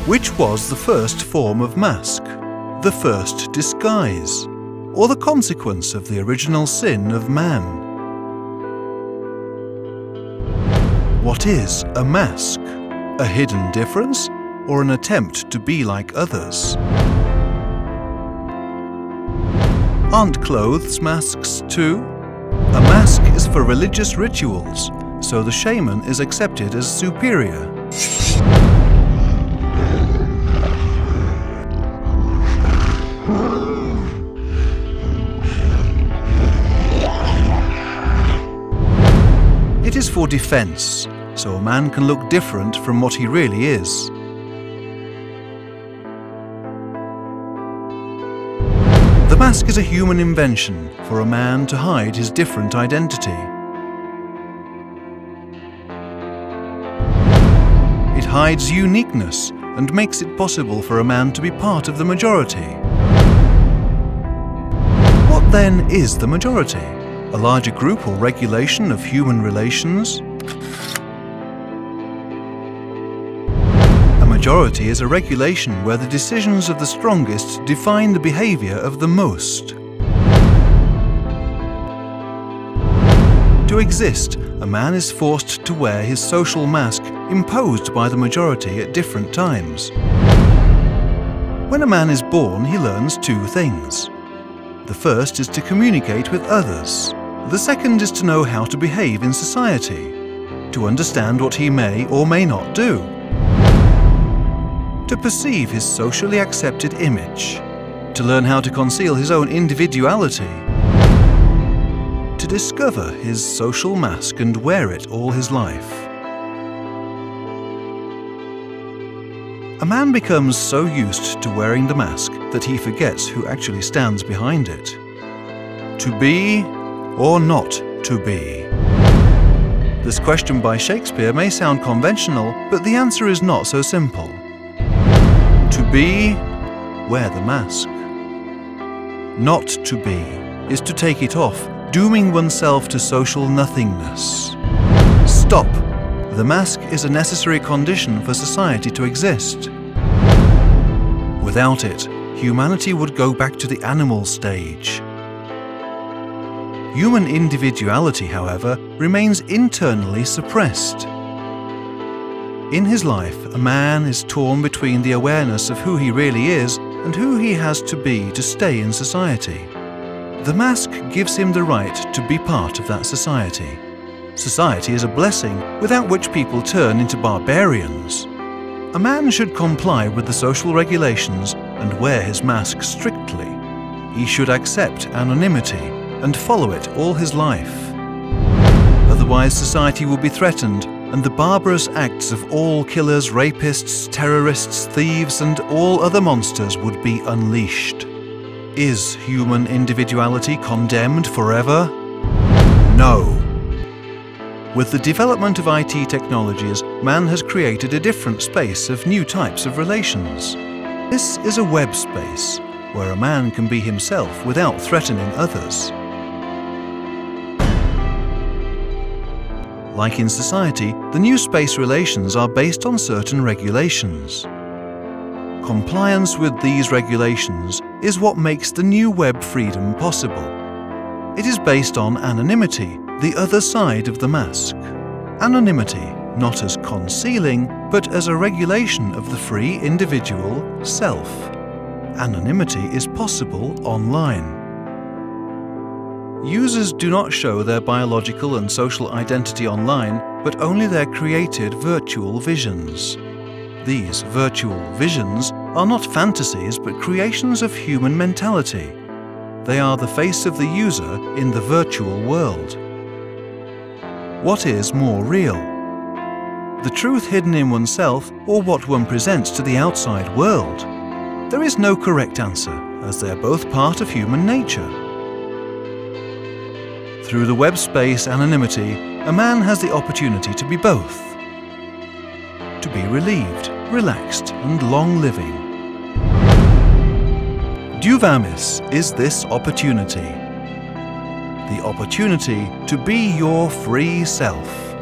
Which was the first form of mask, the first disguise, or the consequence of the original sin of man? What is a mask? A hidden difference, or an attempt to be like others? Aren't clothes masks too? A mask is for religious rituals, so the shaman is accepted as superior. It is for defense, so a man can look different from what he really is. The mask is a human invention for a man to hide his different identity. It hides uniqueness and makes it possible for a man to be part of the majority. What then is the majority? A larger group or regulation of human relations? A majority is a regulation where the decisions of the strongest define the behavior of the most. To exist, a man is forced to wear his social mask imposed by the majority at different times. When a man is born, he learns two things. The first is to communicate with others. The second is to know how to behave in society, to understand what he may or may not do, to perceive his socially accepted image, to learn how to conceal his own individuality, to discover his social mask and wear it all his life. A man becomes so used to wearing the mask that he forgets who actually stands behind it. To be or not to be? This question by Shakespeare may sound conventional, but the answer is not so simple. To be, wear the mask. Not to be is to take it off, dooming oneself to social nothingness. Stop! The mask is a necessary condition for society to exist. Without it, humanity would go back to the animal stage. Human individuality, however, remains internally suppressed. In his life, a man is torn between the awareness of who he really is and who he has to be to stay in society. The mask gives him the right to be part of that society. Society is a blessing without which people turn into barbarians. A man should comply with the social regulations and wear his mask strictly. He should accept anonymity and follow it all his life. Otherwise, society will be threatened, and the barbarous acts of all killers, rapists, terrorists, thieves, and all other monsters would be unleashed. Is human individuality condemned forever? No. With the development of IT technologies, man has created a different space of new types of relations. This is a web space, where a man can be himself without threatening others. Like in society, the new space relations are based on certain regulations. Compliance with these regulations is what makes the new web freedom possible. It is based on anonymity, the other side of the mask. Anonymity, not as concealing, but as a regulation of the free individual self. Anonymity is possible online. Users do not show their biological and social identity online, but only their created virtual visions. These virtual visions are not fantasies, but creations of human mentality. They are the face of the user in the virtual world. What is more real? The truth hidden in oneself, or what one presents to the outside world? There is no correct answer, as they are both part of human nature. Through the web space anonymity, a man has the opportunity to be both. To be relieved, relaxed, and long-living. Duvamis is this opportunity. The opportunity to be your free self.